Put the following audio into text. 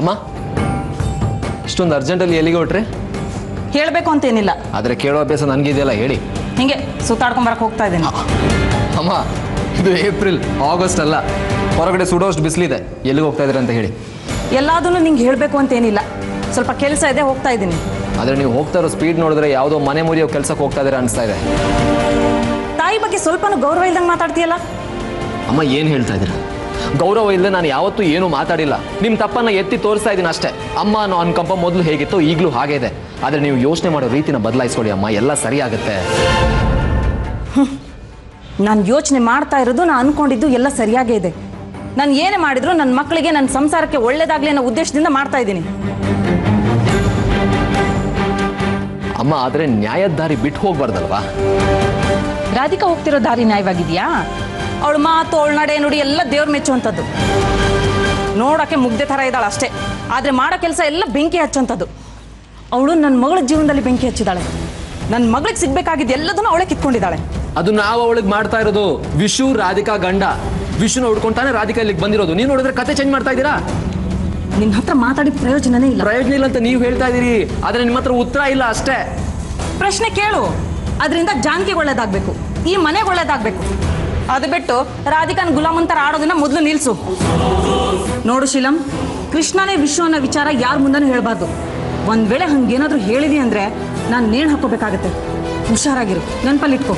ಅಮ್ಮ ಇಷ್ಟೊಂದು ಅರ್ಜೆಂಟಲ್ಲಿ ಎಲ್ಲಿಗೆ ಹೊಟ್ರಿ? ಹೇಳಬೇಕು ಅಂತೇನಿಲ್ಲ, ಆದರೆ ಕೇಳೋ ಅಭ್ಯಾಸ ನನಗಿದೆಯಲ್ಲ, ಹೇಳಿ. ಹಿಂಗೆ ಸುತ್ತಾಡ್ಕೊಂಬರಕ್ಕೆ ಹೋಗ್ತಾ ಇದ್ದೀನಿ. ಅಮ್ಮ ಇದು ಏಪ್ರಿಲ್, ಆಗಸ್ಟ್ ಅಲ್ಲ. ಹೊರಗಡೆ ಸುಡೋಷ್ಟು ಬಿಸಿಲಿದೆ. ಎಲ್ಲಿಗೆ ಹೋಗ್ತಾ ಇದ್ದೀರಾ ಅಂತ ಹೇಳಿ. ಎಲ್ಲಾದನ್ನು ನಿಂಗೆ ಹೇಳಬೇಕು ಅಂತೇನಿಲ್ಲ, ಸ್ವಲ್ಪ ಕೆಲಸ ಇದೆ, ಹೋಗ್ತಾ ಇದ್ದೀನಿ. ಆದರೆ ನೀವು ಹೋಗ್ತಾ ಇರೋ ಸ್ಪೀಡ್ ನೋಡಿದ್ರೆ ಯಾವುದೋ ಮನೆ ಮುರಿಯೋ ಕೆಲಸಕ್ಕೆ ಹೋಗ್ತಾ ಇದ್ದೀರಾ ಅನಿಸ್ತಾ ಇದೆ. ತಾಯಿ ಬಗ್ಗೆ ಸ್ವಲ್ಪನೂ ಗೌರವ ಇಲ್ದಂಗೆ ಮಾತಾಡ್ತೀಯಲ್ಲ. ಅಮ್ಮ ಏನು ಹೇಳ್ತಾ ಇದ್ದೀರಾ? ಗೌರವ ಇಲ್ಲದೆ ನಾನು ಯಾವತ್ತೂ ಏನೂ ಮಾತಾಡಿಲ್ಲ. ನಿಮ್ಮ ತಪ್ಪನ್ನು ಎತ್ತಿ ತೋರಿಸ್ತಾ ಇದ್ದೀನಿ ಅಷ್ಟೇ. ಅಮ್ಮ ಅನ್ನೋ ಅನ್ಕಂಪ ಮೊದಲು ಹೇಗಿತ್ತು ಈಗಲೂ ಹಾಗೆ ಇದೆ. ಆದರೆ ನೀವು ಯೋಚನೆ ಮಾಡೋ ರೀತಿನ ಬದಲಾಯಿಸ್ಕೊಳ್ಳಿ ಅಮ್ಮ, ಎಲ್ಲ ಸರಿ ಆಗುತ್ತೆ. ನಾನು ಯೋಚನೆ ಮಾಡ್ತಾ ಇರೋದು, ನಾನು ಅನ್ಕೊಂಡಿದ್ದು ಎಲ್ಲ ಸರಿಯಾಗೇ ಇದೆ. ನಾನು ಏನೇ ಮಾಡಿದ್ರು ನನ್ನ ಮಕ್ಕಳಿಗೆ, ನನ್ನ ಸಂಸಾರಕ್ಕೆ ಒಳ್ಳೇದಾಗಲಿ ಅನ್ನೋ ಉದ್ದೇಶದಿಂದ ಮಾಡ್ತಾ ಇದ್ದೀನಿ. ಅಮ್ಮ ಆದರೆ ನ್ಯಾಯದ ದಾರಿ ಬಿಟ್ಟು ಹೋಗ್ಬಾರ್ದಲ್ವಾ? ರಾಧಿಕಾ ಹೋಗ್ತಿರೋ ದಾರಿ ನ್ಯಾಯವಾಗಿದೆಯಾ? ಅವಳ ಮಾತು, ಅವಳ ನಡೆ ನುಡಿ ಎಲ್ಲ ದೇವ್ರ ಮೆಚ್ಚುವಂಥದ್ದು. ನೋಡೋಕ್ಕೆ ಮುಗ್ದೆ ಥರ ಇದ್ದಾಳೆ ಅಷ್ಟೇ, ಆದರೆ ಮಾಡೋ ಕೆಲಸ ಎಲ್ಲ ಬೆಂಕಿ ಹಚ್ಚುವಂಥದ್ದು. ಅವಳು ನನ್ನ ಮಗಳ ಜೀವನದಲ್ಲಿ ಬೆಂಕಿ ಹಚ್ಚಿದ್ದಾಳೆ. ನನ್ನ ಮಗಳಿಗೆ ಸಿಗ್ಬೇಕಾಗಿದ್ದು ಎಲ್ಲದನ್ನು ಅವಳೇ ಕಿತ್ಕೊಂಡಿದ್ದಾಳೆ. ಅದು ನಾವು ಅವಳಿಗೆ ಮಾಡ್ತಾ ಇರೋದು. ವಿಶು ರಾಧಿಕಾ ಗಂಡ. ವಿಶುನ ಹುಡ್ಕೊಂತಾನೆ ರಾಧಿಕಾ ಇಲ್ಲಿಗೆ ಬಂದಿರೋದು. ನೀವು ನೋಡಿದ್ರೆ ಕತೆ ಚೇಂಜ್ ಮಾಡ್ತಾ ಇದ್ದೀರಾ. ನಿನ್ನ ಹತ್ರ ಮಾತಾಡಿದ ಪ್ರಯೋಜನನೇ ಇಲ್ಲ. ಪ್ರಯೋಜನ ಇಲ್ಲ ಅಂತ ನೀವು ಹೇಳ್ತಾ ಇದ್ದೀರಿ, ಆದರೆ ನಿಮ್ಮ ಹತ್ರ ಉತ್ತರ ಇಲ್ಲ ಅಷ್ಟೇ. ಪ್ರಶ್ನೆ ಕೇಳು, ಅದರಿಂದ ಜಾನ್ಕಿಗೆ ಒಳ್ಳೇದಾಗಬೇಕು, ಈ ಮನೆಗೆ ಒಳ್ಳೇದಾಗಬೇಕು. ಅದು ಬಿಟ್ಟು ರಾಧಿಕಾನ್ ಗುಲಾಮಂತರ ಆಡೋದನ್ನ ಮೊದಲು ನಿಲ್ಲಿಸು. ನೋಡು ಶೀಲಂ, ಕೃಷ್ಣನೇ ವಿಶ್ವ ಅನ್ನೋ ವಿಚಾರ ಯಾರ ಮುಂದನೂ ಹೇಳಬಾರ್ದು. ಒಂದು ವೇಳೆ ಹಂಗೇನಾದರೂ ಹೇಳಿದಿ ಅಂದರೆ ನಾನು ನೇಣು ಹಾಕೋಬೇಕಾಗತ್ತೆ. ಹುಷಾರಾಗಿರು, ನೆನಪಲ್ಲಿಟ್ಕೋ.